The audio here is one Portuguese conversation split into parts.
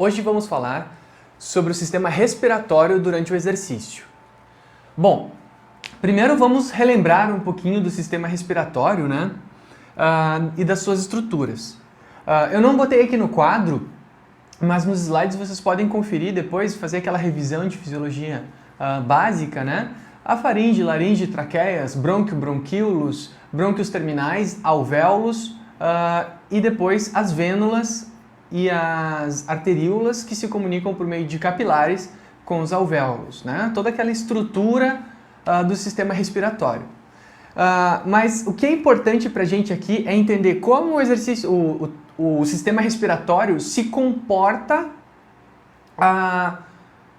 Hoje vamos falar sobre o sistema respiratório durante o exercício. Bom, primeiro vamos relembrar um pouquinho do sistema respiratório, né? E das suas estruturas. Eu não botei aqui no quadro, mas nos slides vocês podem conferir depois, fazer aquela revisão de fisiologia básica, né? A faringe, laringe, traqueias, brônquio, bronquíolos, brônquios terminais, alvéolos e depois as vênulas e as arteríolas que se comunicam por meio de capilares com os alvéolos, né? Toda aquela estrutura do sistema respiratório. Mas o que é importante para a gente aqui é entender como o exercício, o sistema respiratório se comporta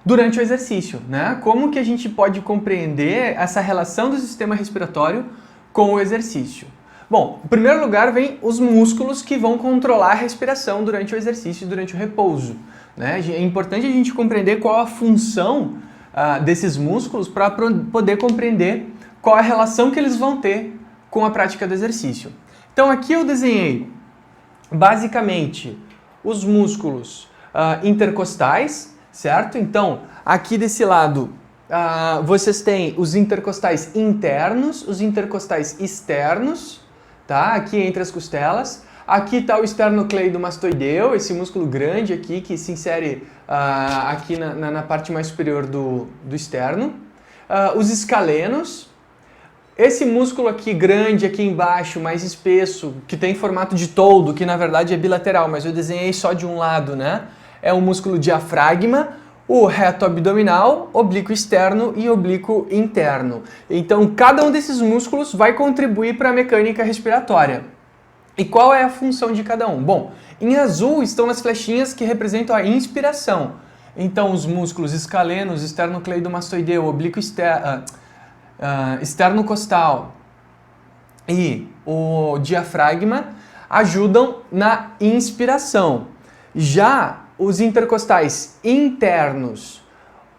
durante o exercício, né? Como que a gente pode compreender essa relação do sistema respiratório com o exercício? Bom, em primeiro lugar vem os músculos que vão controlar a respiração durante o exercício e durante o repouso, né? É importante a gente compreender qual a função desses músculos para poder compreender qual a relação que eles vão ter com a prática do exercício. Então aqui eu desenhei basicamente os músculos intercostais, certo? Então aqui desse lado vocês têm os intercostais internos, os intercostais externos, tá? Aqui entre as costelas. Aqui está o esternocleidomastoideu, esse músculo grande aqui que se insere aqui na parte mais superior do externo. Os escalenos. Esse músculo aqui grande, aqui embaixo, mais espesso, que tem formato de toldo, que na verdade é bilateral, mas eu desenhei só de um lado, né? É o músculo diafragma, o reto abdominal, oblíquo externo e oblíquo interno. Então, cada um desses músculos vai contribuir para a mecânica respiratória. E qual é a função de cada um? Bom, em azul estão as flechinhas que representam a inspiração. Então, os músculos escalenos, esternocleidomastoideu, oblíquo esternocostal e o diafragma ajudam na inspiração. Já os intercostais internos,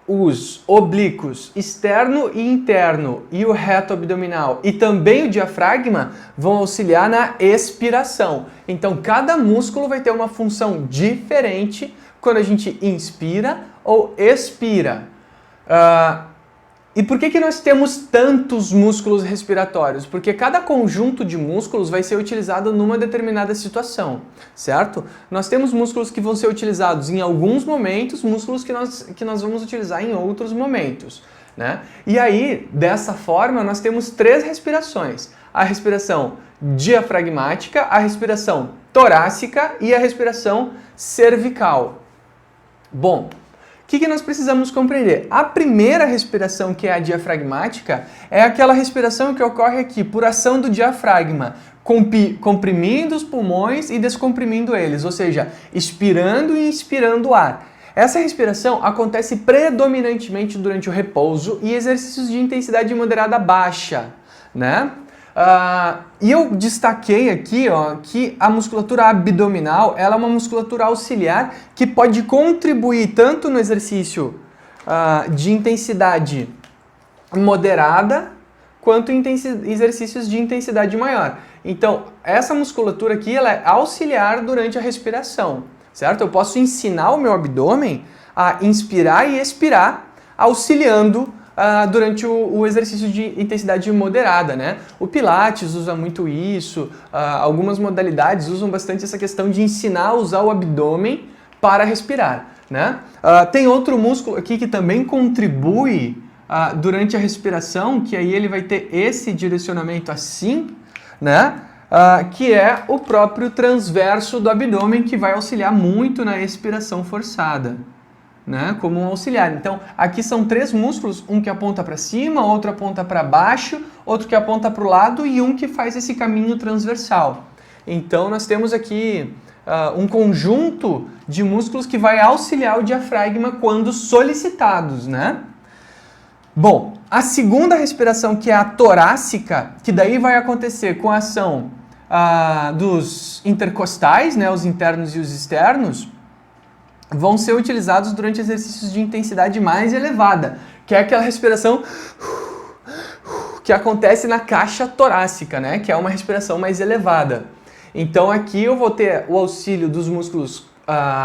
os oblíquos externo e interno e o reto abdominal e também o diafragma vão auxiliar na expiração. Então, cada músculo vai ter uma função diferente quando a gente inspira ou expira. E por que nós temos tantos músculos respiratórios? Porque cada conjunto de músculos vai ser utilizado numa determinada situação, certo? Nós temos músculos que vão ser utilizados em alguns momentos, músculos que nós vamos utilizar em outros momentos, né? E aí, dessa forma, nós temos três respirações. A respiração diafragmática, a respiração torácica e a respiração cervical. Bom, o que nós precisamos compreender? A primeira respiração, que é a diafragmática, é aquela respiração que ocorre aqui por ação do diafragma, comprimindo os pulmões e descomprimindo eles, ou seja, expirando e inspirando o ar. Essa respiração acontece predominantemente durante o repouso e exercícios de intensidade moderada baixa, né? E eu destaquei aqui, ó, que a musculatura abdominal ela é uma musculatura auxiliar que pode contribuir tanto no exercício de intensidade moderada quanto em exercícios de intensidade maior. Então, essa musculatura aqui ela é auxiliar durante a respiração, certo? Eu posso ensinar o meu abdômen a inspirar e expirar, auxiliando durante o exercício de intensidade moderada, né? O Pilates usa muito isso, algumas modalidades usam bastante essa questão de ensinar a usar o abdômen para respirar, né? Tem outro músculo aqui que também contribui durante a respiração, que aí ele vai ter esse direcionamento assim, né? Que é o próprio transverso do abdômen, que vai auxiliar muito na expiração forçada, né, como um auxiliar. Então, aqui são três músculos, um que aponta para cima, outro aponta para baixo, outro que aponta para o lado e um que faz esse caminho transversal. Então, nós temos aqui um conjunto de músculos que vai auxiliar o diafragma quando solicitados, né? Bom, a segunda respiração, que é a torácica, que daí vai acontecer com a ação dos intercostais, né, os internos e os externos, vão ser utilizados durante exercícios de intensidade mais elevada, que é aquela respiração que acontece na caixa torácica, né? Que é uma respiração mais elevada. Então aqui eu vou ter o auxílio dos músculos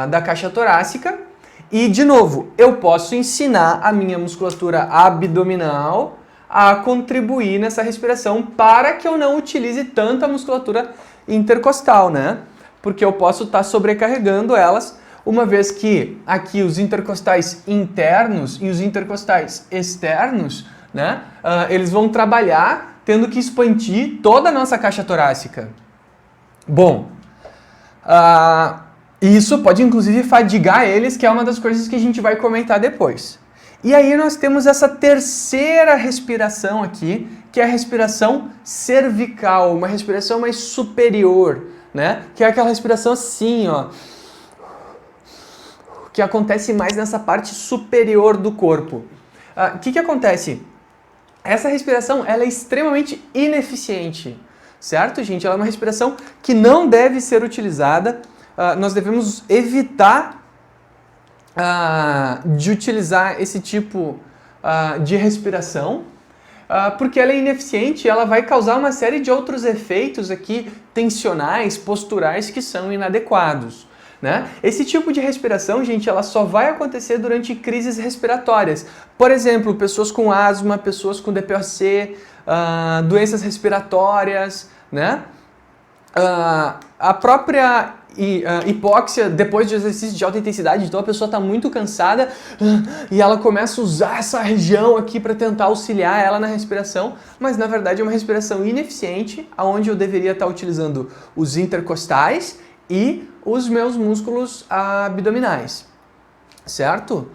da caixa torácica. E, de novo, eu posso ensinar a minha musculatura abdominal a contribuir nessa respiração para que eu não utilize tanta musculatura intercostal, né? Porque eu posso estar sobrecarregando elas, uma vez que aqui os intercostais internos e os intercostais externos, né? Eles vão trabalhar tendo que expandir toda a nossa caixa torácica. Bom, isso pode inclusive fadigar eles, que é uma das coisas que a gente vai comentar depois. E aí nós temos essa terceira respiração aqui, que é a respiração cervical, uma respiração mais superior, né? Que é aquela respiração assim, ó, que acontece mais nessa parte superior do corpo. O que acontece? Essa respiração ela é extremamente ineficiente, certo, gente? Ela é uma respiração que não deve ser utilizada. Nós devemos evitar de utilizar esse tipo de respiração, porque ela é ineficiente, ela vai causar uma série de outros efeitos aqui tensionais, posturais, que são inadequados, né? Esse tipo de respiração, gente, ela só vai acontecer durante crises respiratórias. Por exemplo, pessoas com asma, pessoas com DPOC, doenças respiratórias, né? A própria hipóxia depois de exercício de alta intensidade, então a pessoa está muito cansada e ela começa a usar essa região aqui para tentar auxiliar ela na respiração, mas na verdade é uma respiração ineficiente, onde eu deveria estar utilizando os intercostais e os meus músculos abdominais, certo?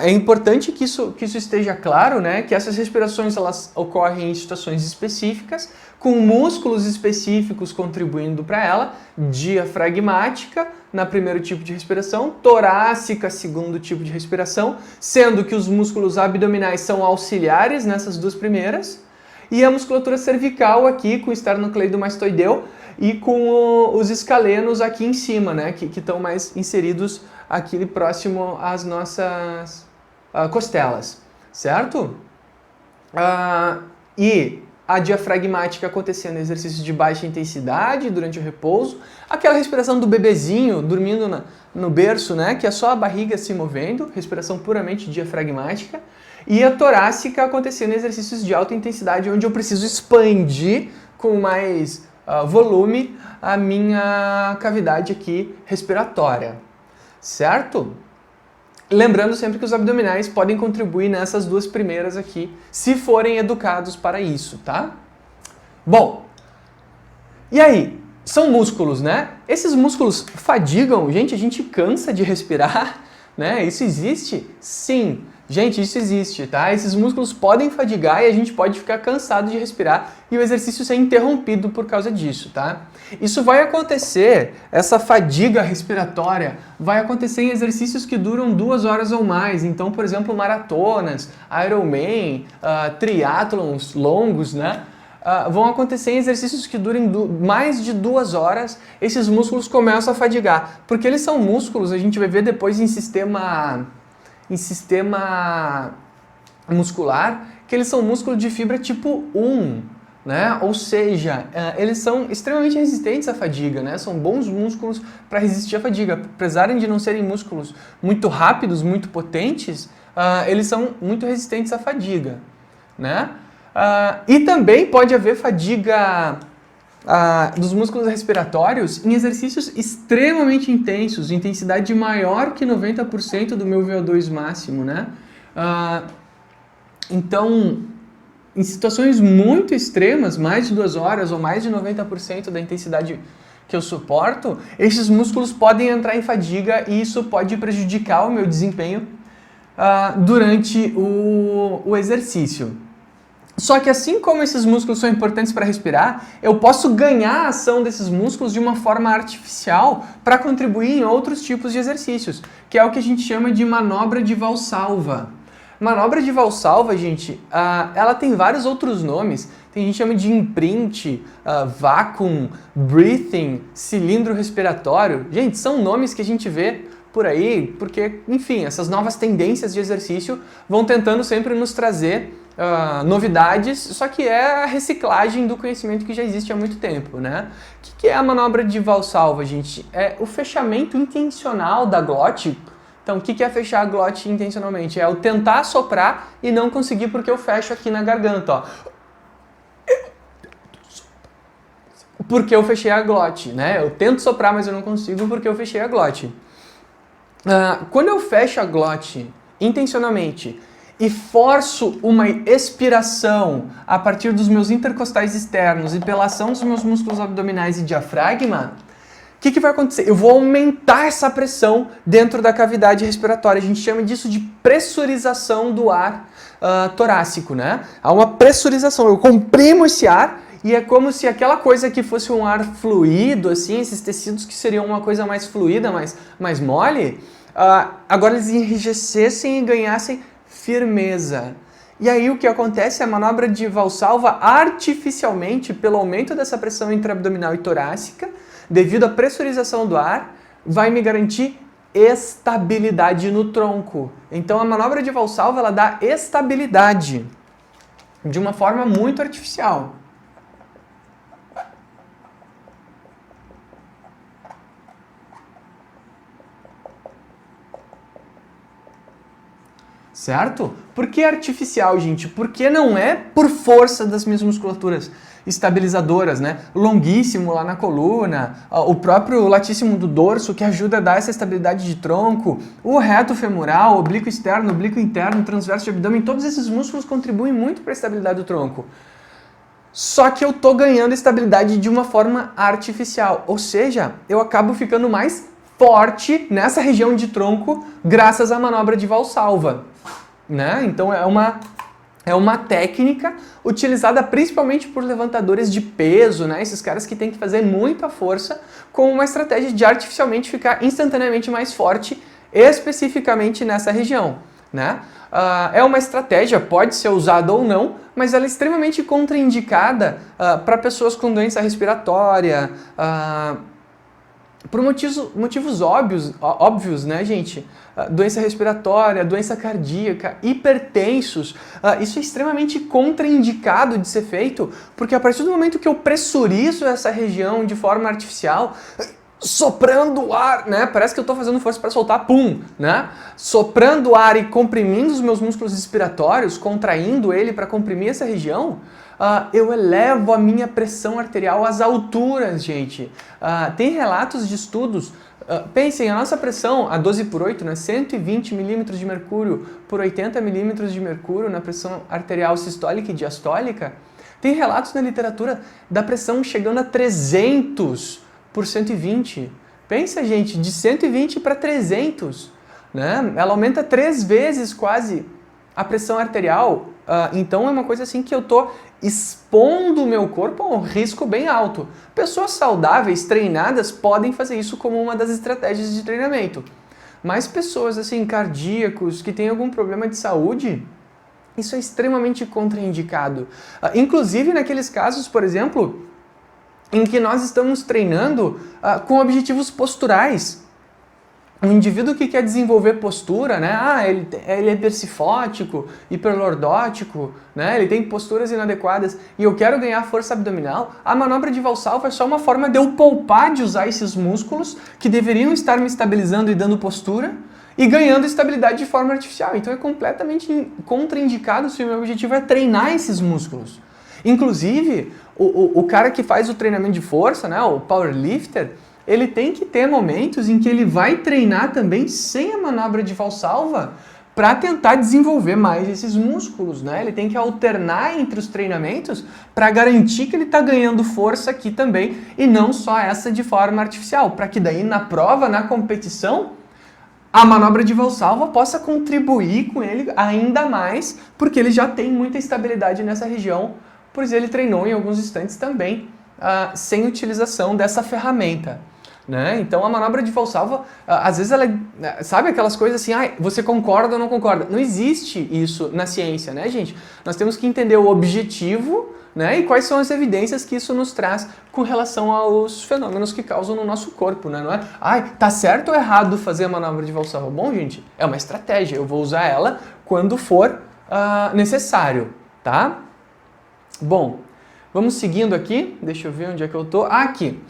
É importante que isso esteja claro, né? Que essas respirações elas ocorrem em situações específicas, com músculos específicos contribuindo para ela, diafragmática, na primeiro tipo de respiração, torácica, segundo tipo de respiração, sendo que os músculos abdominais são auxiliares nessas duas primeiras, e a musculatura cervical aqui, com o esternocleidomastoideu e com os escalenos aqui em cima, né? Que estão mais inseridos aqui próximo às nossas costelas, certo? E a diafragmática acontecendo em exercícios de baixa intensidade durante o repouso, aquela respiração do bebezinho dormindo no berço, né? Que é só a barriga se movendo, respiração puramente diafragmática, e a torácica acontecendo em exercícios de alta intensidade, onde eu preciso expandir com mais volume a minha cavidade aqui respiratória. Certo? Lembrando sempre que os abdominais podem contribuir nessas duas primeiras aqui, se forem educados para isso, tá? Bom, e aí? São músculos, né? Esses músculos fadigam, gente, a gente cansa de respirar, né? Isso existe? Sim. Gente, isso existe, tá? Esses músculos podem fadigar e a gente pode ficar cansado de respirar e o exercício ser interrompido por causa disso, tá? Isso vai acontecer, essa fadiga respiratória vai acontecer em exercícios que duram 2 horas ou mais. Então, por exemplo, maratonas, Ironman, triatlons longos, né? Vão acontecer em exercícios que durem mais de 2 horas, esses músculos começam a fadigar. Porque eles são músculos, a gente vai ver depois em sistema muscular, que eles são músculos de fibra tipo 1, né? Ou seja, eles são extremamente resistentes à fadiga, né? São bons músculos para resistir à fadiga. Apesar de não serem músculos muito rápidos, muito potentes, eles são muito resistentes à fadiga, né? E também pode haver fadiga dos músculos respiratórios em exercícios extremamente intensos, intensidade maior que 90% do meu VO2 máximo, né? Então, em situações muito extremas, mais de 2 horas ou mais de 90% da intensidade que eu suporto, esses músculos podem entrar em fadiga e isso pode prejudicar o meu desempenho durante o exercício. Só que assim como esses músculos são importantes para respirar, eu posso ganhar a ação desses músculos de uma forma artificial para contribuir em outros tipos de exercícios, que é o que a gente chama de manobra de Valsalva. Manobra de Valsalva, gente, ela tem vários outros nomes. Tem gente que chama de imprint, vacuum, breathing, cilindro respiratório. Gente, são nomes que a gente vê por aí, porque, enfim, essas novas tendências de exercício vão tentando sempre nos trazer novidades, só que é a reciclagem do conhecimento que já existe há muito tempo, né? O que é a manobra de Valsalva, gente? É o fechamento intencional da glote. Então, o que é fechar a glote intencionalmente? É eu tentar soprar e não conseguir porque eu fecho aqui na garganta, ó. Porque eu fechei a glote, né? Eu tento soprar, mas eu não consigo porque eu fechei a glote. Quando eu fecho a glote intencionalmente e forço uma expiração a partir dos meus intercostais externos e pela ação dos meus músculos abdominais e diafragma, o que vai acontecer? Eu vou aumentar essa pressão dentro da cavidade respiratória. A gente chama disso de pressurização do ar torácico, né? Há uma pressurização. Eu comprimo esse ar e é como se aquela coisa que fosse um ar fluido, assim, esses tecidos que seriam uma coisa mais fluida, mais mole, agora eles enrijecessem e ganhassem firmeza. E aí o que acontece? A manobra de Valsalva, artificialmente, pelo aumento dessa pressão intraabdominal e torácica, devido à pressurização do ar, vai me garantir estabilidade no tronco. Então a manobra de Valsalva, ela dá estabilidade de uma forma muito artificial. Certo? Por que artificial, gente? Porque não é por força das minhas musculaturas estabilizadoras, né? Longuíssimo lá na coluna, o próprio latíssimo do dorso que ajuda a dar essa estabilidade de tronco, o reto femoral, oblíquo externo, oblíquo interno, transverso de abdômen, todos esses músculos contribuem muito para a estabilidade do tronco. Só que eu tô ganhando estabilidade de uma forma artificial, ou seja, eu acabo ficando mais forte nessa região de tronco graças à manobra de Valsalva, né? Então é uma técnica utilizada principalmente por levantadores de peso, né? Esses caras que têm que fazer muita força com uma estratégia de artificialmente ficar instantaneamente mais forte, especificamente nessa região, né? É uma estratégia, pode ser usada ou não, mas ela é extremamente contraindicada para pessoas com doença respiratória, por motivos óbvios, né, gente? Doença respiratória, doença cardíaca, hipertensos, isso é extremamente contraindicado de ser feito, porque a partir do momento que eu pressurizo essa região de forma artificial, soprando o ar, né? Parece que eu estou fazendo força para soltar, pum, né? Soprando o ar e comprimindo os meus músculos respiratórios, contraindo ele para comprimir essa região, eu elevo a minha pressão arterial às alturas, gente. Tem relatos de estudos, pensem, a nossa pressão, a 12 por 8, né, 120 milímetros de mercúrio por 80 milímetros de mercúrio na pressão arterial sistólica e diastólica, tem relatos na literatura da pressão chegando a 300 por 120. Pensa, gente, de 120 para 300, né? Ela aumenta 3 vezes quase a pressão arterial, então é uma coisa assim que eu tô expondo o meu corpo a um risco bem alto. Pessoas saudáveis, treinadas, podem fazer isso como uma das estratégias de treinamento. Mas pessoas assim, cardíacos, que têm algum problema de saúde, isso é extremamente contraindicado. Inclusive naqueles casos, por exemplo, em que nós estamos treinando com objetivos posturais. Um indivíduo que quer desenvolver postura, né? Ele é persifótico, hiperlordótico, né? Ele tem posturas inadequadas e eu quero ganhar força abdominal, a manobra de Valsalva é só uma forma de eu poupar de usar esses músculos que deveriam estar me estabilizando e dando postura e ganhando estabilidade de forma artificial. Então é completamente contraindicado se o meu objetivo é treinar esses músculos. Inclusive, o cara que faz o treinamento de força, né, o powerlifter, ele tem que ter momentos em que ele vai treinar também sem a manobra de Valsalva para tentar desenvolver mais esses músculos, né? Ele tem que alternar entre os treinamentos para garantir que ele está ganhando força aqui também e não só essa de forma artificial, para que daí na prova, na competição, a manobra de Valsalva possa contribuir com ele ainda mais, porque ele já tem muita estabilidade nessa região, pois ele treinou em alguns instantes também sem utilização dessa ferramenta. né? Então a manobra de Valsalva, às vezes ela, sabe aquelas coisas assim, você concorda ou não concorda? Não existe isso na ciência, né, gente? Nós temos que entender o objetivo, né, e quais são as evidências que isso nos traz com relação aos fenômenos que causam no nosso corpo, né? Não é, tá certo ou errado fazer a manobra de Valsalva? Bom, gente, é uma estratégia, eu vou usar ela quando for necessário, tá? Bom, vamos seguindo aqui, deixa eu ver onde é que eu tô. Aqui.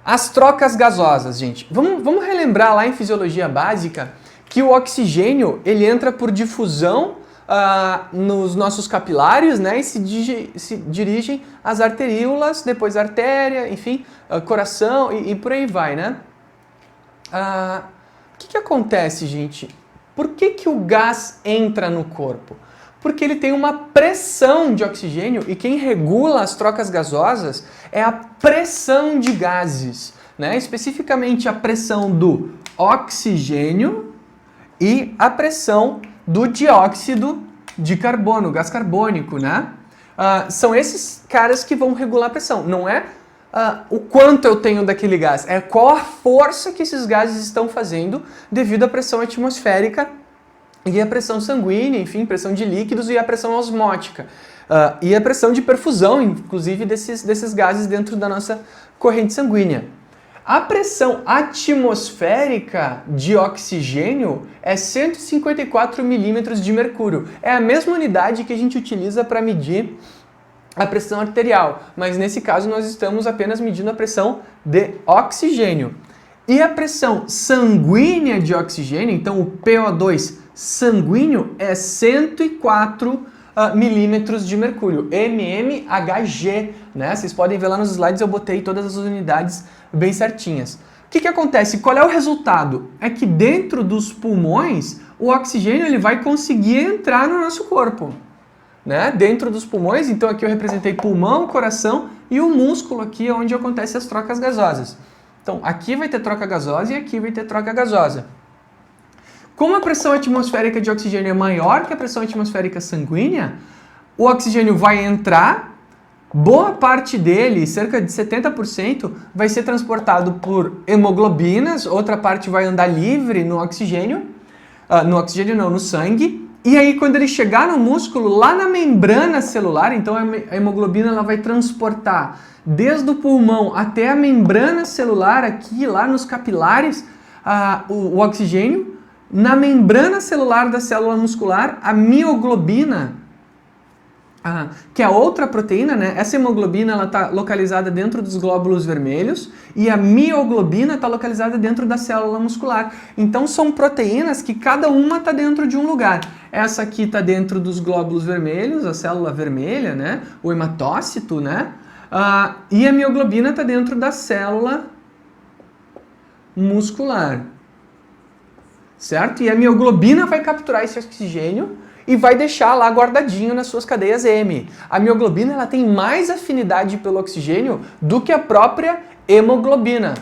As trocas gasosas, gente. Vamos relembrar lá em fisiologia básica que o oxigênio ele entra por difusão nos nossos capilares, né, e se dirigem às arteríolas, depois artéria, enfim, coração e por aí vai, né? O que acontece, gente? Por que o gás entra no corpo? Porque ele tem uma pressão de oxigênio e quem regula as trocas gasosas é a pressão de gases, né? Especificamente a pressão do oxigênio e a pressão do dióxido de carbono, gás carbônico, né? São esses caras que vão regular a pressão. Não é o quanto eu tenho daquele gás, é qual a força que esses gases estão fazendo devido à pressão atmosférica e a pressão sanguínea, enfim, pressão de líquidos e a pressão osmótica. E a pressão de perfusão, inclusive, desses gases dentro da nossa corrente sanguínea. A pressão atmosférica de oxigênio é 154 milímetros de mercúrio. É a mesma unidade que a gente utiliza para medir a pressão arterial, mas nesse caso nós estamos apenas medindo a pressão de oxigênio. E a pressão sanguínea de oxigênio, então o PO2 sanguíneo, é 104 milímetros de mercúrio, mmHg, né? Vocês podem ver lá nos slides, eu botei todas as unidades bem certinhas. O que acontece? Qual é o resultado? É que dentro dos pulmões, o oxigênio ele vai conseguir entrar no nosso corpo, né? Dentro dos pulmões, então aqui eu representei pulmão, coração e o músculo aqui é onde acontecem as trocas gasosas. Então aqui vai ter troca gasosa e aqui vai ter troca gasosa. Como a pressão atmosférica de oxigênio é maior que a pressão atmosférica sanguínea, o oxigênio vai entrar, boa parte dele, cerca de 70%, vai ser transportado por hemoglobinas, outra parte vai andar livre no oxigênio, no sangue, e aí quando ele chegar no músculo, lá na membrana celular, então a hemoglobina ela vai transportar desde o pulmão até a membrana celular, aqui, lá nos capilares, o oxigênio. Na membrana celular da célula muscular, a mioglobina, que é outra proteína, né? Essa hemoglobina está localizada dentro dos glóbulos vermelhos e a mioglobina está localizada dentro da célula muscular. Então são proteínas que cada uma está dentro de um lugar. Essa aqui está dentro dos glóbulos vermelhos, a célula vermelha, né? O hematócito, né? E a mioglobina está dentro da célula muscular. Certo? E a mioglobina vai capturar esse oxigênio e vai deixar lá guardadinho nas suas cadeias M. A mioglobina ela tem mais afinidade pelo oxigênio do que a própria hemoglobina.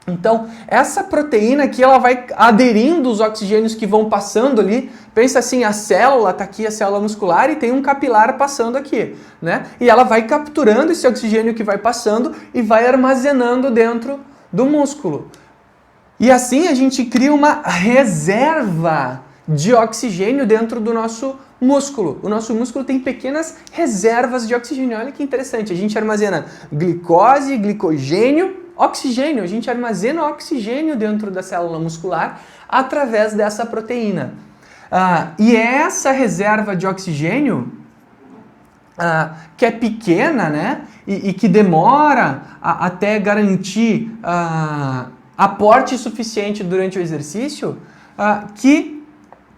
Então, essa proteína aqui, ela vai aderindo os oxigênios que vão passando ali. Pensa assim, a célula, está aqui a célula muscular e tem um capilar passando aqui, né? E ela vai capturando esse oxigênio que vai passando e vai armazenando dentro do músculo. E assim a gente cria uma reserva de oxigênio dentro do nosso músculo. O nosso músculo tem pequenas reservas de oxigênio. Olha que interessante, a gente armazena glicose, glicogênio, oxigênio. A gente armazena oxigênio dentro da célula muscular através dessa proteína. E essa reserva de oxigênio, que é pequena, né, e que demora até garantir aporte suficiente durante o exercício, que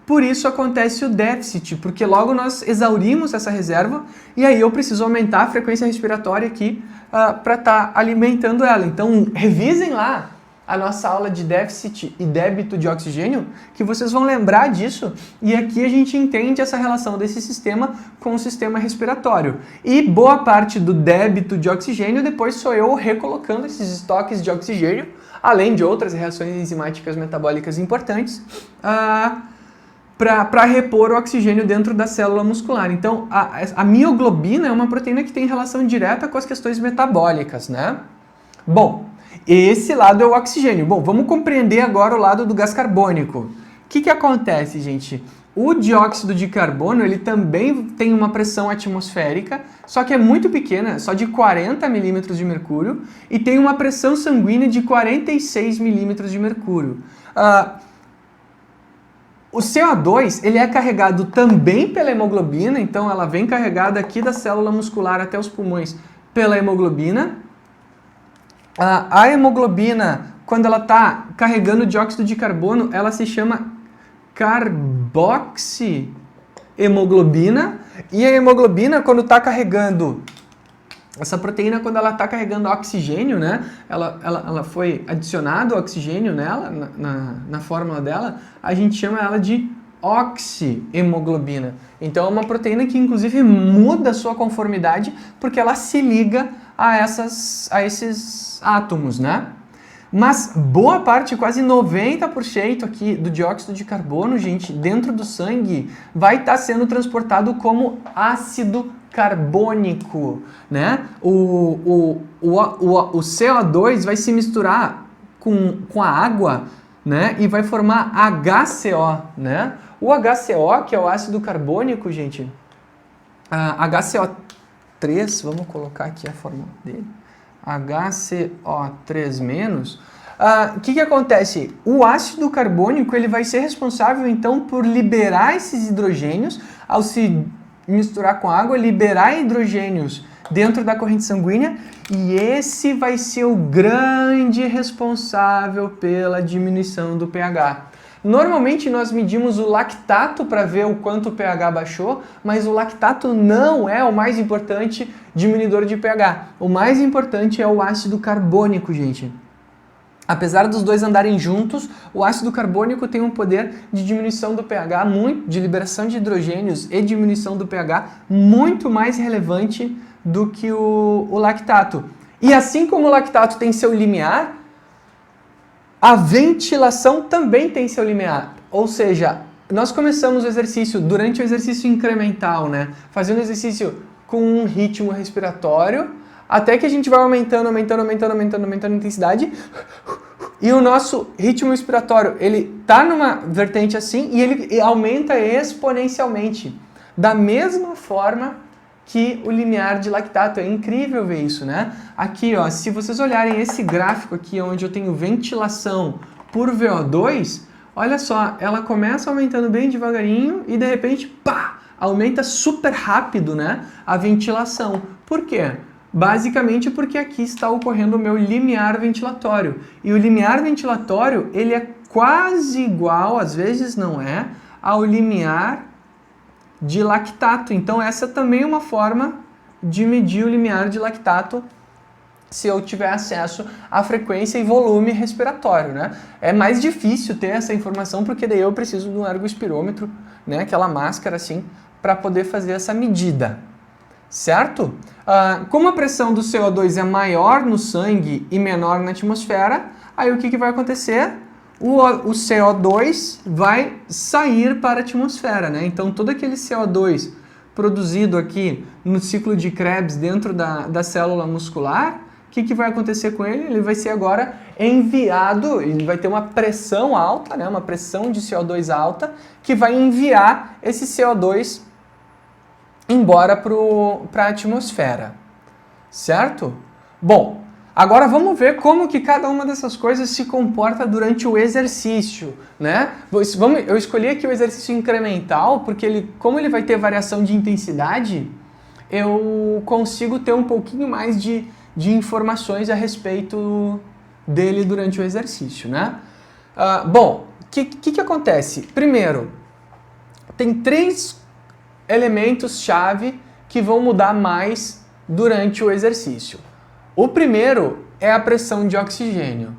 por isso acontece o déficit, porque logo nós exaurimos essa reserva e aí eu preciso aumentar a frequência respiratória aqui para estar alimentando ela. Então revisem lá a nossa aula de déficit e débito de oxigênio, que vocês vão lembrar disso, e aqui a gente entende essa relação desse sistema com o sistema respiratório. E boa parte do débito de oxigênio depois sou eu recolocando esses estoques de oxigênio, além de outras reações enzimáticas metabólicas importantes, para repor o oxigênio dentro da célula muscular. Então, a mioglobina é uma proteína que tem relação direta com as questões metabólicas, né? Bom, Esse lado é o oxigênio. Bom, vamos compreender agora o lado do gás carbônico. O que acontece, gente? O dióxido de carbono, ele também tem uma pressão atmosférica, só que é muito pequena, só de 40 milímetros de mercúrio, e tem uma pressão sanguínea de 46 milímetros de mercúrio. O CO2, ele é carregado também pela hemoglobina, então ela vem carregada aqui da célula muscular até os pulmões pela hemoglobina. A hemoglobina, quando ela está carregando dióxido de carbono, ela se chama carboxihemoglobina, e a hemoglobina, quando está carregando, essa proteína, quando ela está carregando oxigênio, né, ela foi adicionado oxigênio nela, na fórmula dela, a gente chama ela de oxihemoglobina. Então é uma proteína que inclusive muda a sua conformidade porque ela se liga a esses átomos, né? Mas boa parte, quase 90% aqui do dióxido de carbono, gente, dentro do sangue, vai estar sendo transportado como ácido carbônico, né? O CO2 vai se misturar com a água, né? E vai formar HCO, né? O HCO, que é o ácido carbônico, gente, HCO3, vamos colocar aqui a fórmula dele, HCO3-, o que acontece? O ácido carbônico, ele vai ser responsável então por liberar esses hidrogênios, ao se misturar com água, liberar hidrogênios dentro da corrente sanguínea, e esse vai ser o grande responsável pela diminuição do pH. Normalmente nós medimos o lactato para ver o quanto o pH baixou, mas o lactato não é o mais importante diminuidor de pH. O mais importante é o ácido carbônico, gente. Apesar dos dois andarem juntos, o ácido carbônico tem um poder de diminuição do pH, de liberação de hidrogênios e diminuição do pH muito mais relevante do que o lactato. E assim como o lactato tem seu limiar, a ventilação também tem seu limiar. Ou seja, nós começamos o exercício durante o exercício incremental, né? Fazendo exercício com um ritmo respiratório, até que a gente vai aumentando a intensidade, e o nosso ritmo respiratório, ele tá numa vertente assim e ele aumenta exponencialmente, da mesma forma que o limiar de lactato. É incrível ver isso, né? Aqui, ó, se vocês olharem esse gráfico aqui, onde eu tenho ventilação por VO2, olha só, ela começa aumentando bem devagarinho e de repente, pá, aumenta super rápido, né, a ventilação. Por quê? Basicamente porque aqui está ocorrendo o meu limiar ventilatório. E o limiar ventilatório, ele é quase igual, às vezes não é, ao limiar de lactato. Então essa também é uma forma de medir o limiar de lactato se eu tiver acesso à frequência e volume respiratório, né? É mais difícil ter essa informação porque daí eu preciso de um ergospirômetro, né? Aquela máscara assim, para poder fazer essa medida. Certo? Como a pressão do CO2 é maior no sangue e menor na atmosfera, aí o que vai acontecer? O CO2 vai sair para a atmosfera, né? Então todo aquele CO2 produzido aqui no ciclo de Krebs dentro da célula muscular, o que vai acontecer com ele? Ele vai ser agora enviado, ele vai ter uma pressão alta, né? Uma pressão de CO2 alta, que vai enviar esse CO2 embora para a atmosfera, certo? Bom, agora vamos ver como que cada uma dessas coisas se comporta durante o exercício, né? Eu escolhi aqui o exercício incremental porque como ele vai ter variação de intensidade, eu consigo ter um pouquinho mais de informações a respeito dele durante o exercício, né? Bom, o que acontece? Primeiro, tem 3 elementos-chave que vão mudar mais durante o exercício. O primeiro é a pressão de oxigênio,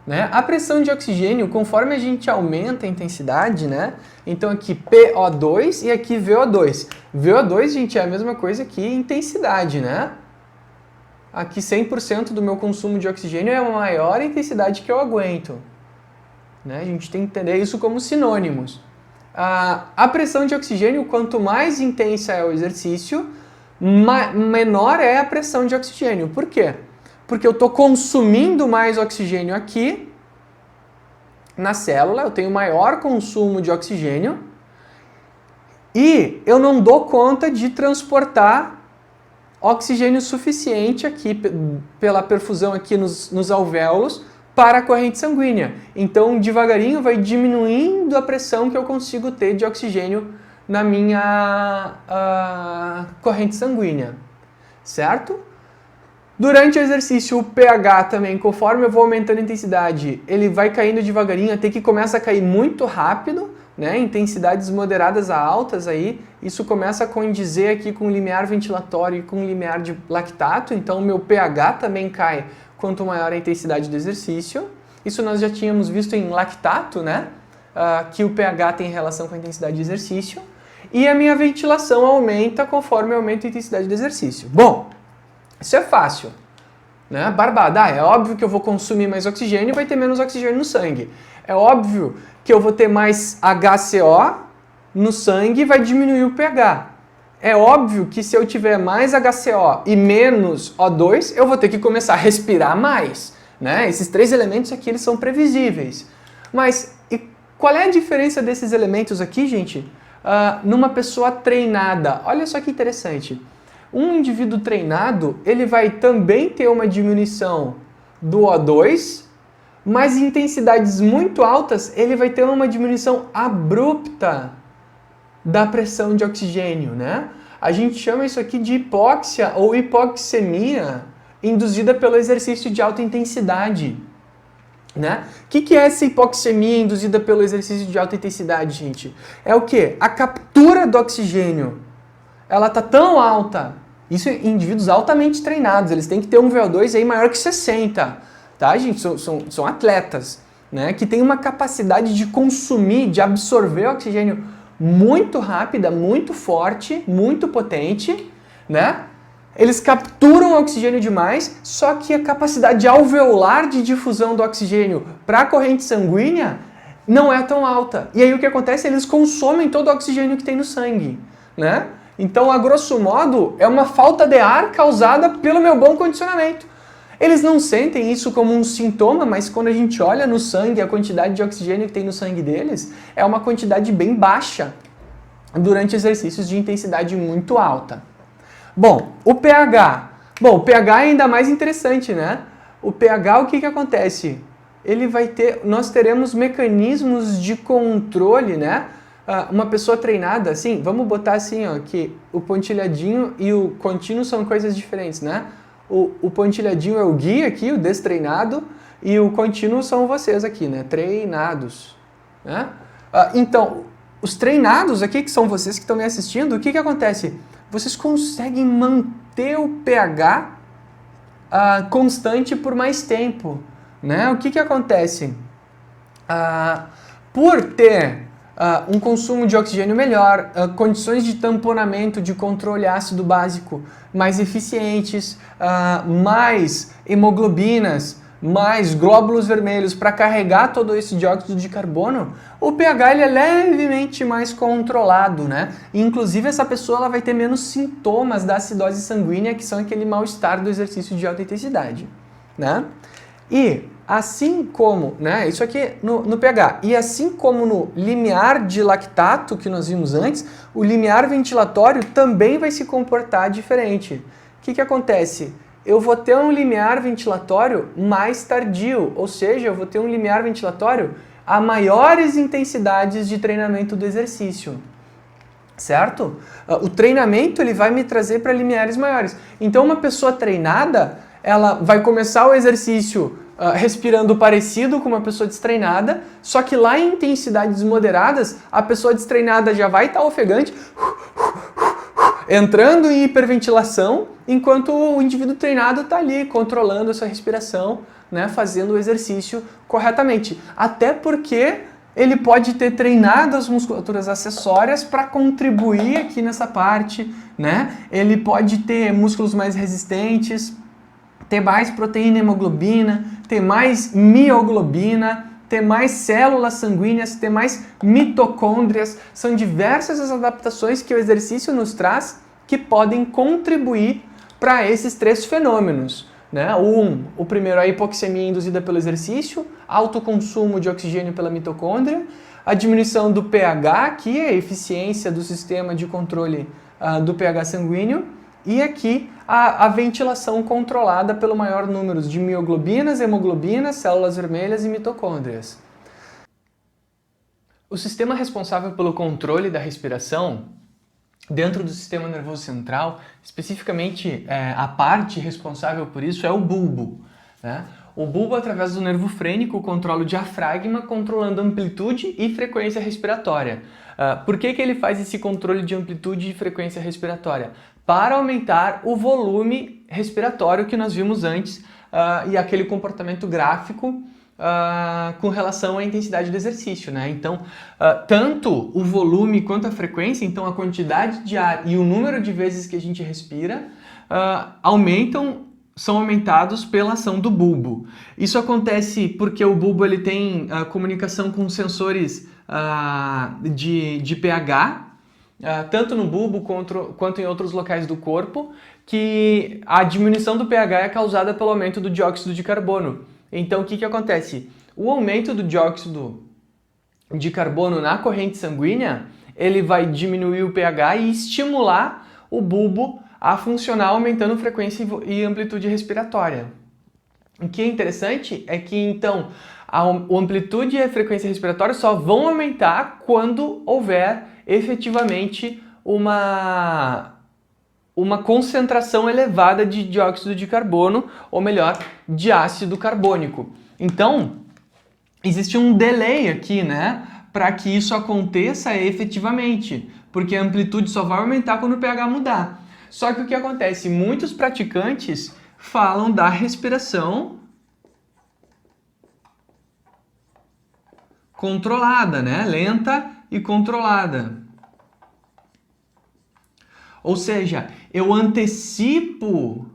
né? A pressão de oxigênio, conforme a gente aumenta a intensidade, né? Então aqui PO2 e aqui VO2. VO2, gente, é a mesma coisa que intensidade, né? Aqui 100% do meu consumo de oxigênio é a maior intensidade que eu aguento, né? A gente tem que entender isso como sinônimos. A pressão de oxigênio, quanto mais intensa é o exercício, menor é a pressão de oxigênio. Por quê? porque eu estou consumindo mais oxigênio aqui na célula, eu tenho maior consumo de oxigênio e eu não dou conta de transportar oxigênio suficiente aqui pela perfusão aqui nos alvéolos para a corrente sanguínea. Então, devagarinho vai diminuindo a pressão que eu consigo ter de oxigênio na minha corrente sanguínea, certo? Durante o exercício, o pH também, conforme eu vou aumentando a intensidade, ele vai caindo devagarinho, até que começa a cair muito rápido, né? Intensidades moderadas a altas aí. Isso começa a condizer aqui com o limiar ventilatório e com o limiar de lactato, então o meu pH também cai quanto maior a intensidade do exercício. Isso nós já tínhamos visto em lactato, né? Que o pH tem relação com a intensidade de exercício. E a minha ventilação aumenta conforme eu aumento a intensidade do exercício. Bom, isso é fácil, né? Barbada, é óbvio que eu vou consumir mais oxigênio e vai ter menos oxigênio no sangue. É óbvio que eu vou ter mais HCO no sangue e vai diminuir o pH. É óbvio que se eu tiver mais HCO e menos O2, eu vou ter que começar a respirar mais, né? Esses três elementos aqui, eles são previsíveis. Mas e qual é a diferença desses elementos aqui, gente? Numa pessoa treinada. Olha só que interessante. Um indivíduo treinado, ele vai também ter uma diminuição do O2, mas em intensidades muito altas, ele vai ter uma diminuição abrupta da pressão de oxigênio, né? A gente chama isso aqui de hipóxia ou hipoxemia induzida pelo exercício de alta intensidade, né? O que é essa hipoxemia induzida pelo exercício de alta intensidade, gente? É o quê? A captura do oxigênio, ela tá tão alta, isso em indivíduos altamente treinados, eles têm que ter um VO2 aí maior que 60, tá, gente? São atletas, né? Que tem uma capacidade de consumir, de absorver oxigênio muito rápida, muito forte, muito potente, né? Eles capturam oxigênio demais, só que a capacidade alveolar de difusão do oxigênio para a corrente sanguínea não é tão alta. E aí o que acontece? Eles consomem todo o oxigênio que tem no sangue, né? Então, a grosso modo, é uma falta de ar causada pelo meu bom condicionamento. Eles não sentem isso como um sintoma, mas quando a gente olha no sangue, a quantidade de oxigênio que tem no sangue deles é uma quantidade bem baixa durante exercícios de intensidade muito alta. Bom, o pH. Bom, o pH é ainda mais interessante, né? O pH, o que acontece? Ele vai ter, nós teremos mecanismos de controle, né? Uma pessoa treinada, assim, vamos botar assim, ó, que o pontilhadinho e o contínuo são coisas diferentes, né? O pontilhadinho é o guia aqui, o destreinado, e o contínuo são vocês aqui, né? Treinados, né? Então, os treinados aqui, que são vocês que estão me assistindo, o que acontece? Vocês conseguem manter o pH constante por mais tempo, né? O que acontece? Por ter um consumo de oxigênio melhor, condições de tamponamento, de controle ácido básico mais eficientes, mais hemoglobinas, mais glóbulos vermelhos para carregar todo esse dióxido de carbono, o pH ele é levemente mais controlado, né? Inclusive essa pessoa ela vai ter menos sintomas da acidose sanguínea, que são aquele mal-estar do exercício de alta intensidade, né? E assim como, né, isso aqui no pH, e assim como no limiar de lactato que nós vimos antes, o limiar ventilatório também vai se comportar diferente. O que acontece? Eu vou ter um limiar ventilatório mais tardio, ou seja, eu vou ter um limiar ventilatório a maiores intensidades de treinamento do exercício, certo? O treinamento ele vai me trazer para limiares maiores. Então uma pessoa treinada, ela vai começar o exercício respirando parecido com uma pessoa destreinada, só que lá em intensidades moderadas, a pessoa destreinada já vai estar ofegante, entrando em hiperventilação, enquanto o indivíduo treinado está ali controlando essa respiração, né, fazendo o exercício corretamente. Até porque ele pode ter treinado as musculaturas acessórias para contribuir aqui nessa parte, né? Ele pode ter músculos mais resistentes, ter mais proteína e hemoglobina, ter mais mioglobina, ter mais células sanguíneas, ter mais mitocôndrias. São diversas as adaptações que o exercício nos traz que podem contribuir para esses três fenômenos, né? O primeiro, a hipoxemia induzida pelo exercício, alto consumo de oxigênio pela mitocôndria, a diminuição do pH, que é a eficiência do sistema de controle do pH sanguíneo, e aqui a ventilação controlada pelo maior número de mioglobinas, hemoglobinas, células vermelhas e mitocôndrias. O sistema responsável pelo controle da respiração dentro do sistema nervoso central, especificamente a parte responsável por isso é o bulbo, né? O bulbo, através do nervo frênico, controla o diafragma, controlando amplitude e frequência respiratória. Por que ele faz esse controle de amplitude e frequência respiratória? Para aumentar o volume respiratório que nós vimos antes e aquele comportamento gráfico com relação à intensidade do exercício, né? Então, tanto o volume quanto a frequência, então a quantidade de ar e o número de vezes que a gente respira, são aumentados pela ação do bulbo. Isso acontece porque o bulbo ele tem comunicação com sensores de pH, tanto no bulbo quanto em outros locais do corpo, que a diminuição do pH é causada pelo aumento do dióxido de carbono. Então, o que acontece? O aumento do dióxido de carbono na corrente sanguínea, ele vai diminuir o pH e estimular o bulbo a funcionar aumentando frequência e amplitude respiratória. O que é interessante é que, então, a amplitude e a frequência respiratória só vão aumentar quando houver efetivamente uma concentração elevada de dióxido de carbono, ou melhor, de ácido carbônico. Então, existe um delay aqui, né, para que isso aconteça efetivamente, porque a amplitude só vai aumentar quando o pH mudar. Só que o que acontece? Muitos praticantes falam da respiração controlada, né? Lenta e controlada. Ou seja, eu antecipo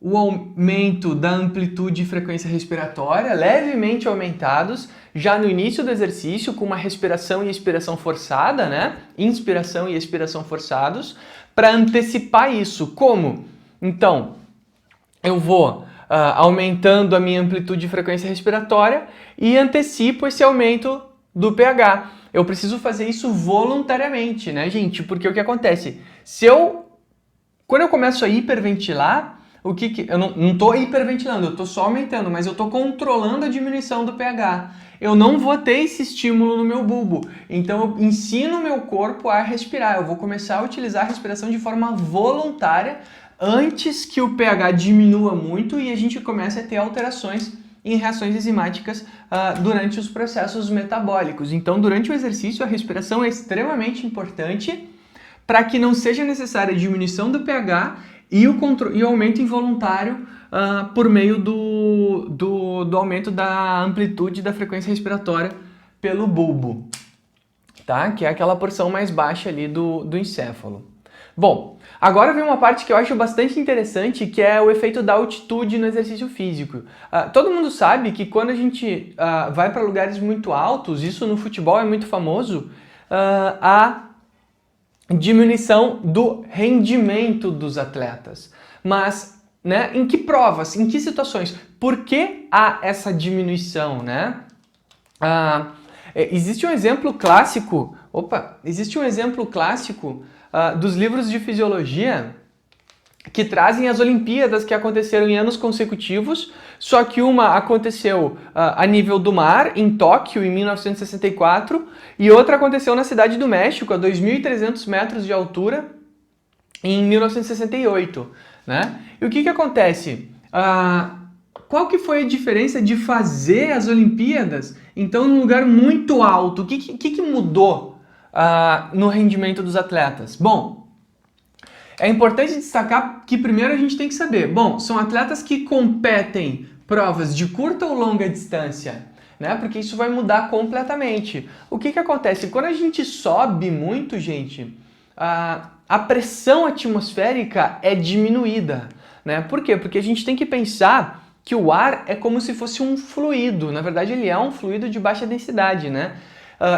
o aumento da amplitude e frequência respiratória, levemente aumentados, já no início do exercício, com uma respiração e expiração forçada, né? Inspiração e expiração forçados, para antecipar isso. Como? Então, eu vou aumentando a minha amplitude e frequência respiratória e antecipo esse aumento do pH. Eu preciso fazer isso voluntariamente, né, gente? Porque o que acontece? Quando eu começo a hiperventilar, eu não estou hiperventilando, eu estou só aumentando, mas eu estou controlando a diminuição do pH. Eu não vou ter esse estímulo no meu bulbo, então eu ensino o meu corpo a respirar. Eu vou começar a utilizar a respiração de forma voluntária antes que o pH diminua muito e a gente comece a ter alterações em reações enzimáticas durante os processos metabólicos. Então, durante o exercício, a respiração é extremamente importante para que não seja necessária a diminuição do pH e o aumento involuntário por meio do aumento da amplitude da frequência respiratória pelo bulbo, tá? Que é aquela porção mais baixa ali do encéfalo. Bom, agora vem uma parte que eu acho bastante interessante, que é o efeito da altitude no exercício físico. Todo mundo sabe que quando a gente vai para lugares muito altos, isso no futebol é muito famoso, a diminuição do rendimento dos atletas. Mas, né, em que provas, em que situações? Por que há essa diminuição, né? Existe um exemplo clássico, dos livros de fisiologia que trazem as Olimpíadas que aconteceram em anos consecutivos, só que uma aconteceu a nível do mar, em Tóquio, em 1964, e outra aconteceu na Cidade do México, a 2.300 metros de altura, em 1968, né? E o que acontece? Qual que foi a diferença de fazer as Olimpíadas, então, num lugar muito alto? O que mudou no rendimento dos atletas? Bom, é importante destacar que primeiro a gente tem que saber, são atletas que competem provas de curta ou longa distância, né? Porque isso vai mudar completamente. O que acontece? Quando a gente sobe muito, gente, a pressão atmosférica é diminuída, né? Por quê? Porque a gente tem que pensar que o ar é como se fosse um fluido. Na verdade, ele é um fluido de baixa densidade, né?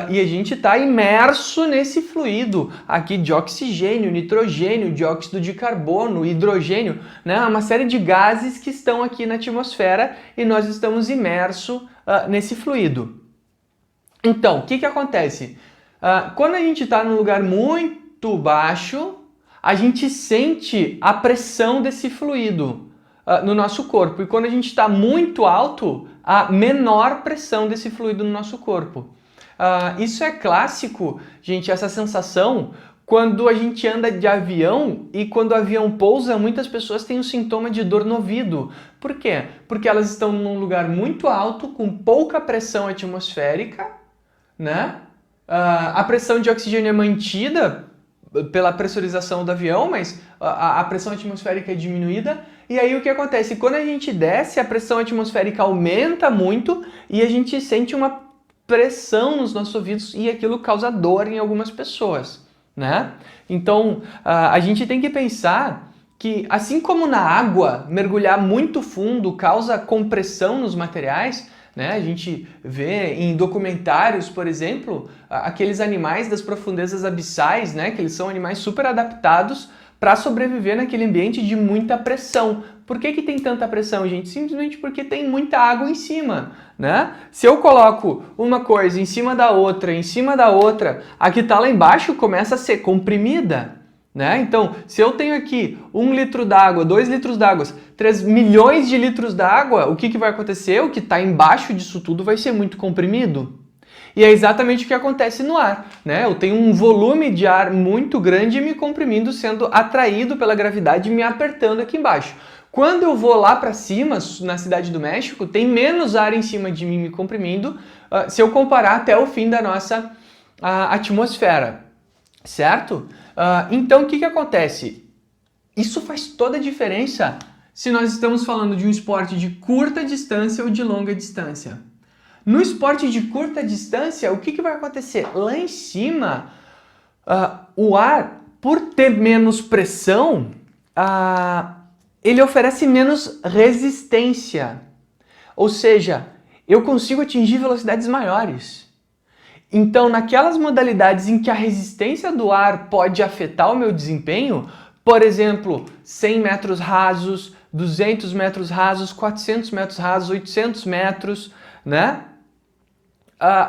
e a gente está imerso nesse fluido aqui de oxigênio, nitrogênio, dióxido de carbono, hidrogênio, né? Uma série de gases que estão aqui na atmosfera e nós estamos imersos nesse fluido. Então, o que acontece? Quando a gente está num lugar muito baixo, a gente sente a pressão desse fluido no nosso corpo. E quando a gente está muito alto, a menor pressão desse fluido no nosso corpo. Isso é clássico, gente, essa sensação, quando a gente anda de avião e quando o avião pousa, muitas pessoas têm um sintoma de dor no ouvido. Por quê? Porque elas estão num lugar muito alto, com pouca pressão atmosférica, né? A pressão de oxigênio é mantida pela pressurização do avião, mas a pressão atmosférica é diminuída. E aí o que acontece? Quando a gente desce, a pressão atmosférica aumenta muito e a gente sente uma pressão nos nossos ouvidos e aquilo causa dor em algumas pessoas, né? Então, a gente tem que pensar que, assim como na água, mergulhar muito fundo causa compressão nos materiais, né? A gente vê em documentários, por exemplo, aqueles animais das profundezas abissais, né? Que eles são animais super adaptados para sobreviver naquele ambiente de muita pressão. Por que tem tanta pressão, gente? Simplesmente porque tem muita água em cima, né? Se eu coloco uma coisa em cima da outra, a que está lá embaixo começa a ser comprimida, né? Então, se eu tenho aqui 1 litro d'água, 2 litros d'água, 3 milhões de litros d'água, o que vai acontecer? O que está embaixo disso tudo vai ser muito comprimido. E é exatamente o que acontece no ar, né? Eu tenho um volume de ar muito grande me comprimindo, sendo atraído pela gravidade e me apertando aqui embaixo. Quando eu vou lá para cima, na Cidade do México, tem menos ar em cima de mim me comprimindo, se eu comparar até o fim da nossa atmosfera, certo? Então, o que acontece? Isso faz toda a diferença se nós estamos falando de um esporte de curta distância ou de longa distância. No esporte de curta distância, o que vai acontecer? Lá em cima, o ar, por ter menos pressão, ele oferece menos resistência. Ou seja, eu consigo atingir velocidades maiores. Então, naquelas modalidades em que a resistência do ar pode afetar o meu desempenho, por exemplo, 100 metros rasos, 200 metros rasos, 400 metros rasos, 800 metros, né?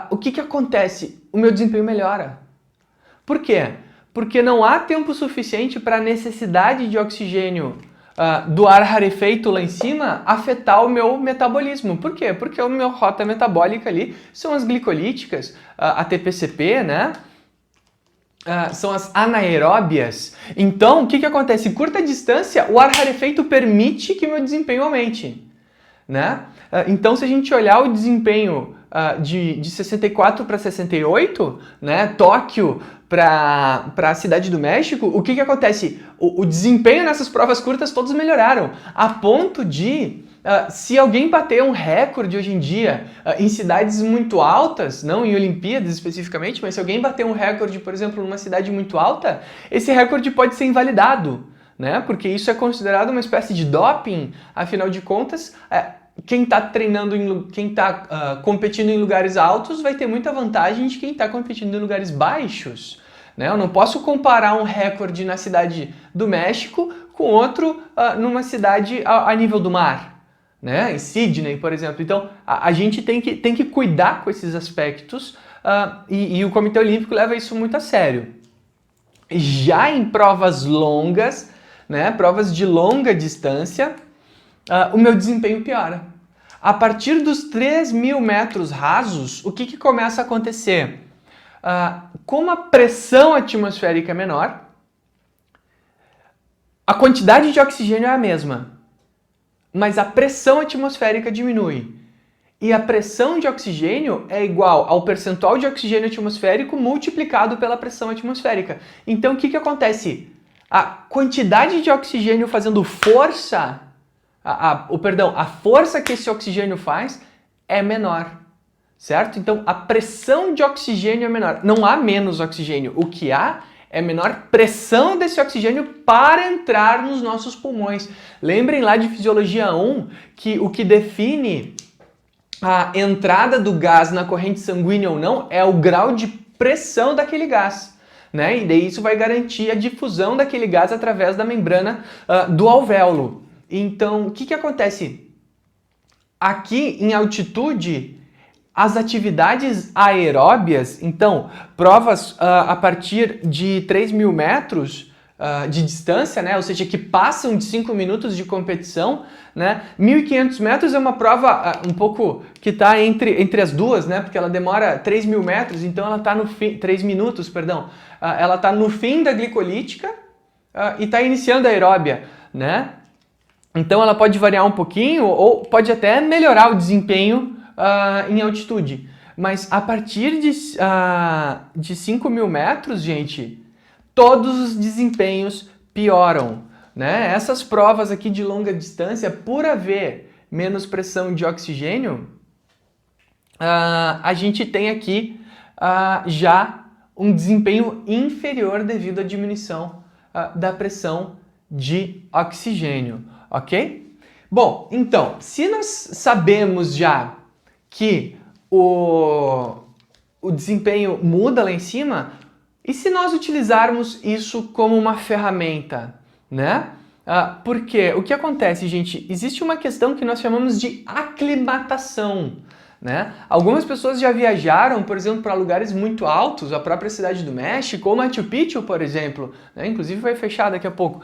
O que acontece? O meu desempenho melhora. Por quê? Porque não há tempo suficiente para a necessidade de oxigênio do ar rarefeito lá em cima afetar o meu metabolismo. Por quê? Porque a minha rota metabólica ali são as glicolíticas, ATP-CP, né? São as anaeróbias. Então, o que acontece? Em curta distância, o ar rarefeito permite que meu desempenho aumente, né? Então, se a gente olhar o desempenho de 64 para 68, né, Tóquio para a Cidade do México, o que acontece? O desempenho nessas provas curtas todos melhoraram, a ponto de, se alguém bater um recorde hoje em dia em cidades muito altas, não em Olimpíadas especificamente, mas se alguém bater um recorde, por exemplo, numa cidade muito alta, esse recorde pode ser invalidado, né? Porque isso é considerado uma espécie de doping, afinal de contas, quem está treinando, quem está competindo em lugares altos vai ter muita vantagem de quem está competindo em lugares baixos, né? Eu não posso comparar um recorde na Cidade do México com outro numa cidade a nível do mar, né? Em Sydney, por exemplo. Então, a gente tem que cuidar com esses aspectos e o Comitê Olímpico leva isso muito a sério. Já em provas longas, né, provas de longa distância, o meu desempenho piora. A partir dos 3.000 metros rasos, o que começa a acontecer? Como a pressão atmosférica é menor, a quantidade de oxigênio é a mesma, mas a pressão atmosférica diminui. E a pressão de oxigênio é igual ao percentual de oxigênio atmosférico multiplicado pela pressão atmosférica. Então, o que acontece? A quantidade de oxigênio fazendo força, a força que esse oxigênio faz é menor, certo? Então, a pressão de oxigênio é menor. Não há menos oxigênio. O que há é menor pressão desse oxigênio para entrar nos nossos pulmões. Lembrem lá de Fisiologia 1 que o que define a entrada do gás na corrente sanguínea ou não é o grau de pressão daquele gás, né? E daí isso vai garantir a difusão daquele gás através da membrana do alvéolo. Então, o que acontece? Aqui em altitude, as atividades aeróbias, então, provas a partir de 3.000 metros de distância, né? Ou seja, que passam de 5 minutos de competição, né? 1.500 metros é uma prova um pouco que está entre as duas, né? Porque ela demora 3.000 metros, então ela está no fim, 3 minutos, perdão, ela está no fim da glicolítica e está iniciando a aeróbia, né? Então ela pode variar um pouquinho ou pode até melhorar o desempenho em altitude. Mas a partir de 5.000 metros, gente, todos os desempenhos pioram, né? Essas provas aqui de longa distância, por haver menos pressão de oxigênio, a gente tem aqui já um desempenho inferior devido à diminuição da pressão de oxigênio, ok? Bom, então, se nós sabemos já que o desempenho muda lá em cima, e se nós utilizarmos isso como uma ferramenta, né? Porque o que acontece, gente? Existe uma questão que nós chamamos de aclimatação, né? Algumas pessoas já viajaram, por exemplo, para lugares muito altos, a própria cidade do México, ou Machu Picchu, por exemplo, né? Inclusive vai fechar daqui a pouco.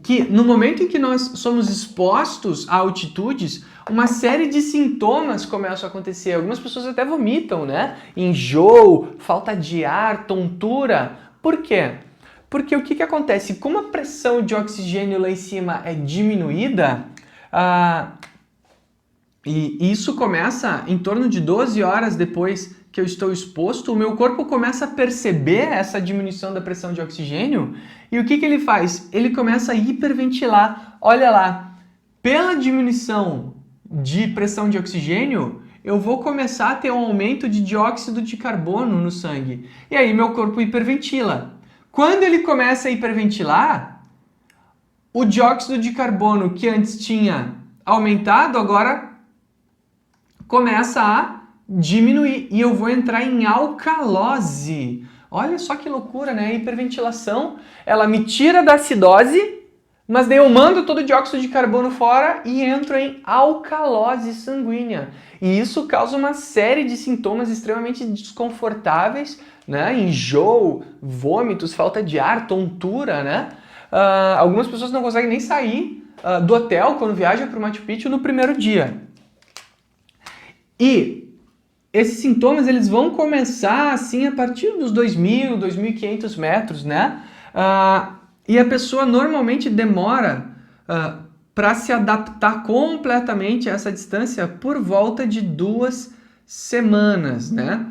Que no momento em que nós somos expostos a altitudes, uma série de sintomas começam a acontecer. Algumas pessoas até vomitam, né? Enjoo, falta de ar, tontura. Por quê? Porque o que acontece? Como a pressão de oxigênio lá em cima é diminuída, e isso começa em torno de 12 horas depois que eu estou exposto, o meu corpo começa a perceber essa diminuição da pressão de oxigênio e o que ele faz? Ele começa a hiperventilar. Olha lá, pela diminuição de pressão de oxigênio, eu vou começar a ter um aumento de dióxido de carbono no sangue. E aí meu corpo hiperventila. Quando ele começa a hiperventilar, o dióxido de carbono que antes tinha aumentado, agora começa a diminuir e eu vou entrar em alcalose. Olha só que loucura, né? A hiperventilação, ela me tira da acidose, mas daí eu mando todo o dióxido de carbono fora e entro em alcalose sanguínea. E isso causa uma série de sintomas extremamente desconfortáveis, né? Enjoo, vômitos, falta de ar, tontura, né? Algumas pessoas não conseguem nem sair do hotel quando viajam para o Machu Picchu no primeiro dia. E esses sintomas eles vão começar assim a partir dos 2.000, 2.500 metros, né? E a pessoa normalmente demora para se adaptar completamente a essa distância por volta de 2 semanas, né?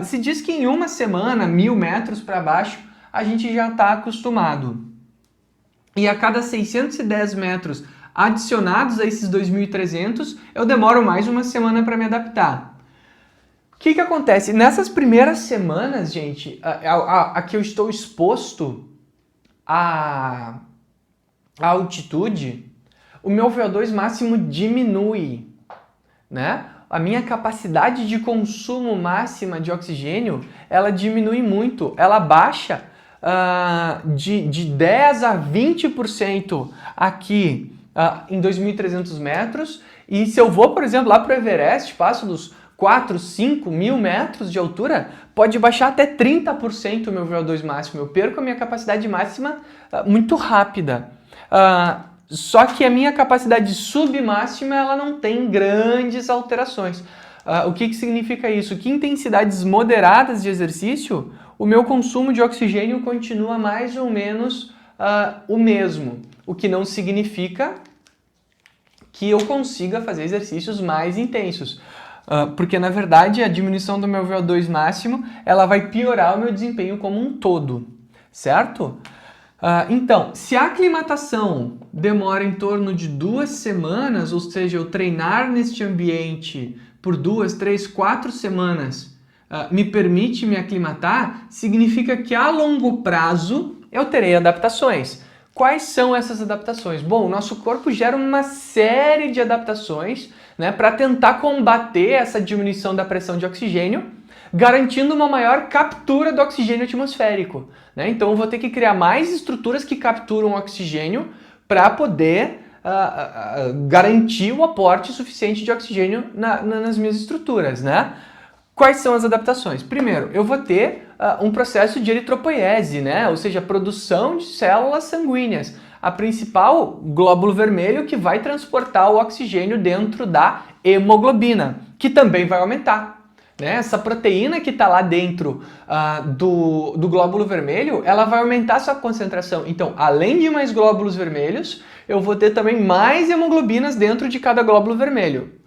Se diz que em 1 semana, 1.000 metros para baixo, a gente já está acostumado. E a cada 610 metros adicionados a esses 2.300, eu demoro mais 1 semana para me adaptar. O que acontece? Nessas primeiras semanas, gente, a que eu estou exposto à altitude, o meu VO2 máximo diminui, né? A minha capacidade de consumo máxima de oxigênio, ela diminui muito, ela baixa de 10 a 20% aqui em 2.300 metros, e se eu vou, por exemplo, lá para o Everest, passo dos 4, 5 mil metros de altura, pode baixar até 30% o meu VO2 máximo. Eu perco a minha capacidade máxima muito rápida. Só que a minha capacidade submáxima ela não tem grandes alterações. O que significa isso? Que em intensidades moderadas de exercício, o meu consumo de oxigênio continua mais ou menos o mesmo. O que não significa que eu consiga fazer exercícios mais intensos. Porque, na verdade, a diminuição do meu VO2 máximo ela vai piorar o meu desempenho como um todo, certo? Então, se a aclimatação demora em torno de 2 semanas, ou seja, eu treinar neste ambiente por 2, 3, 4 semanas me permite me aclimatar, significa que a longo prazo eu terei adaptações. Quais são essas adaptações? Bom, o nosso corpo gera uma série de adaptações, né, para tentar combater essa diminuição da pressão de oxigênio, garantindo uma maior captura do oxigênio atmosférico, né? Então eu vou ter que criar mais estruturas que capturam oxigênio para poder garantir o aporte suficiente de oxigênio nas minhas estruturas, né? Quais são as adaptações? Primeiro, eu vou ter um processo de eritropoiese, né? Ou seja, produção de células sanguíneas. A principal glóbulo vermelho que vai transportar o oxigênio dentro da hemoglobina, que também vai aumentar. Né? Essa proteína que está lá dentro do glóbulo vermelho, ela vai aumentar a sua concentração. Então, além de mais glóbulos vermelhos, eu vou ter também mais hemoglobinas dentro de cada glóbulo vermelho,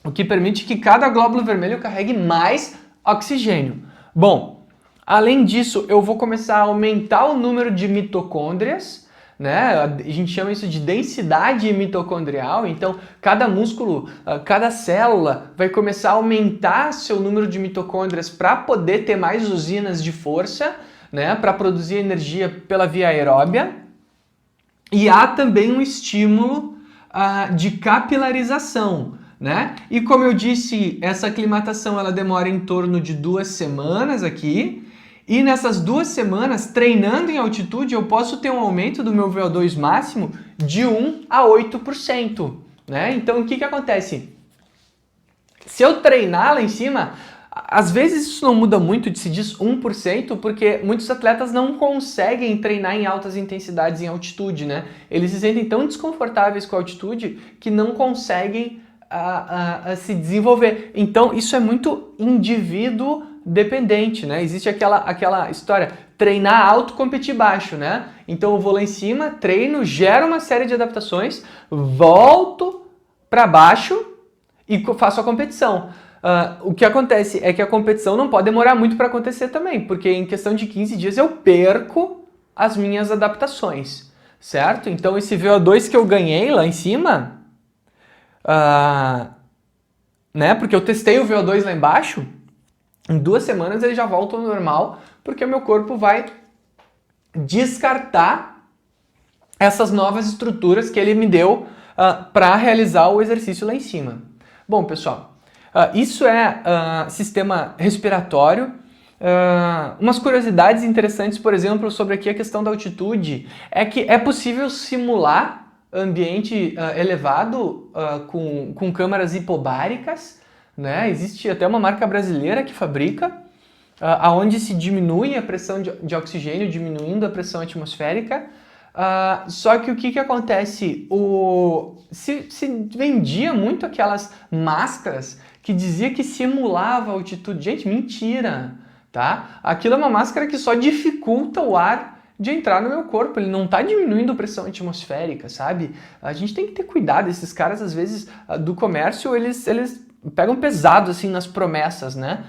o que permite que cada glóbulo vermelho carregue mais oxigênio. Bom, além disso, eu vou começar a aumentar o número de mitocôndrias, né? A gente chama isso de densidade mitocondrial. Então, cada músculo, cada célula vai começar a aumentar seu número de mitocôndrias para poder ter mais usinas de força, né? Para produzir energia pela via aeróbia. E há também um estímulo de capilarização, né? E como eu disse, essa aclimatação ela demora em torno de 2 semanas aqui. E nessas 2 semanas, treinando em altitude, eu posso ter um aumento do meu VO2 máximo de 1 a 8%. Né? Então, o que acontece? Se eu treinar lá em cima, às vezes isso não muda muito, se diz 1%, porque muitos atletas não conseguem treinar em altas intensidades em altitude. Né? Eles se sentem tão desconfortáveis com a altitude que não conseguem se desenvolver. Então, isso é muito indivíduo dependente, né? Existe aquela história, treinar alto, competir baixo, né? Então eu vou lá em cima, treino, gero uma série de adaptações, volto para baixo e faço a competição. O que acontece é que a competição não pode demorar muito para acontecer também, porque em questão de 15 dias eu perco as minhas adaptações, certo? Então esse VO2 que eu ganhei lá em cima, né? Porque eu testei o VO2 lá embaixo, em 2 semanas ele já volta ao normal, porque o meu corpo vai descartar essas novas estruturas que ele me deu para realizar o exercício lá em cima. Bom, pessoal, isso é sistema respiratório. Umas curiosidades interessantes, por exemplo, sobre aqui a questão da altitude, é que é possível simular ambiente elevado com câmaras hipobáricas. Né? Existe até uma marca brasileira que fabrica, onde se diminui a pressão de oxigênio, diminuindo a pressão atmosférica. Só que o que acontece? Se vendia muito aquelas máscaras que dizia que simulava a altitude. Gente, mentira! Tá? Aquilo é uma máscara que só dificulta o ar de entrar no meu corpo, ele não está diminuindo a pressão atmosférica, sabe? A gente tem que ter cuidado, esses caras às vezes do comércio, eles pegam pesado assim nas promessas, né?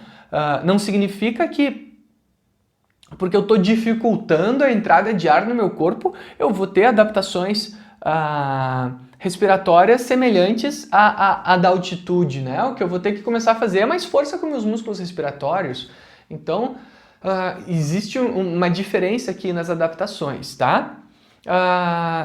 Não significa que porque eu estou dificultando a entrada de ar no meu corpo, eu vou ter adaptações respiratórias semelhantes à da altitude, né? O que eu vou ter que começar a fazer é mais força com meus músculos respiratórios. Então, existe uma diferença aqui nas adaptações, tá?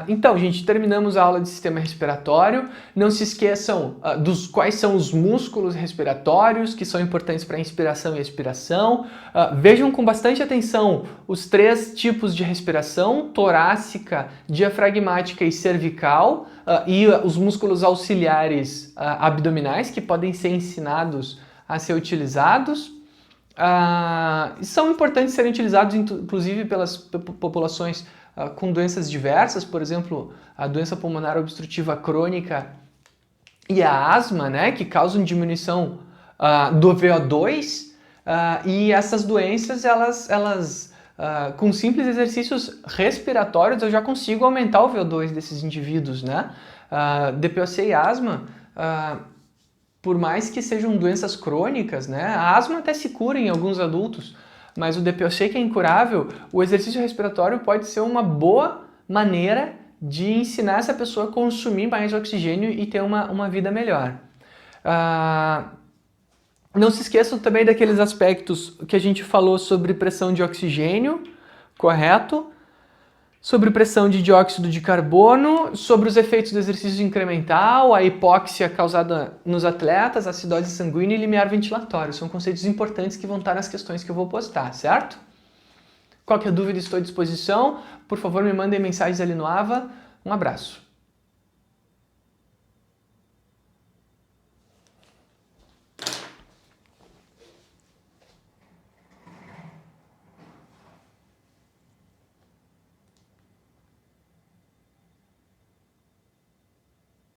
Então, gente, terminamos a aula de sistema respiratório. Não se esqueçam dos quais são os músculos respiratórios que são importantes para a inspiração e expiração. Vejam com bastante atenção os 3 tipos de respiração: torácica, diafragmática e cervical, e os músculos auxiliares abdominais que podem ser ensinados a ser utilizados. São importantes serem utilizados inclusive pelas populações com doenças diversas, por exemplo, a doença pulmonar obstrutiva crônica e a asma, né, que causam diminuição do VO2, e essas doenças, elas com simples exercícios respiratórios, eu já consigo aumentar o VO2 desses indivíduos, né? DPOC e asma, por mais que sejam doenças crônicas, né, a asma até se cura em alguns adultos, mas o DPOC que é incurável, o exercício respiratório pode ser uma boa maneira de ensinar essa pessoa a consumir mais oxigênio e ter uma vida melhor. Não se esqueçam também daqueles aspectos que a gente falou sobre pressão de oxigênio, correto? sobre pressão de dióxido de carbono, sobre os efeitos do exercício incremental, a hipóxia causada nos atletas, acidose sanguínea e limiar ventilatório. São conceitos importantes que vão estar nas questões que eu vou postar, certo? Qualquer dúvida, estou à disposição. Por favor, me mandem mensagens ali no AVA. Um abraço.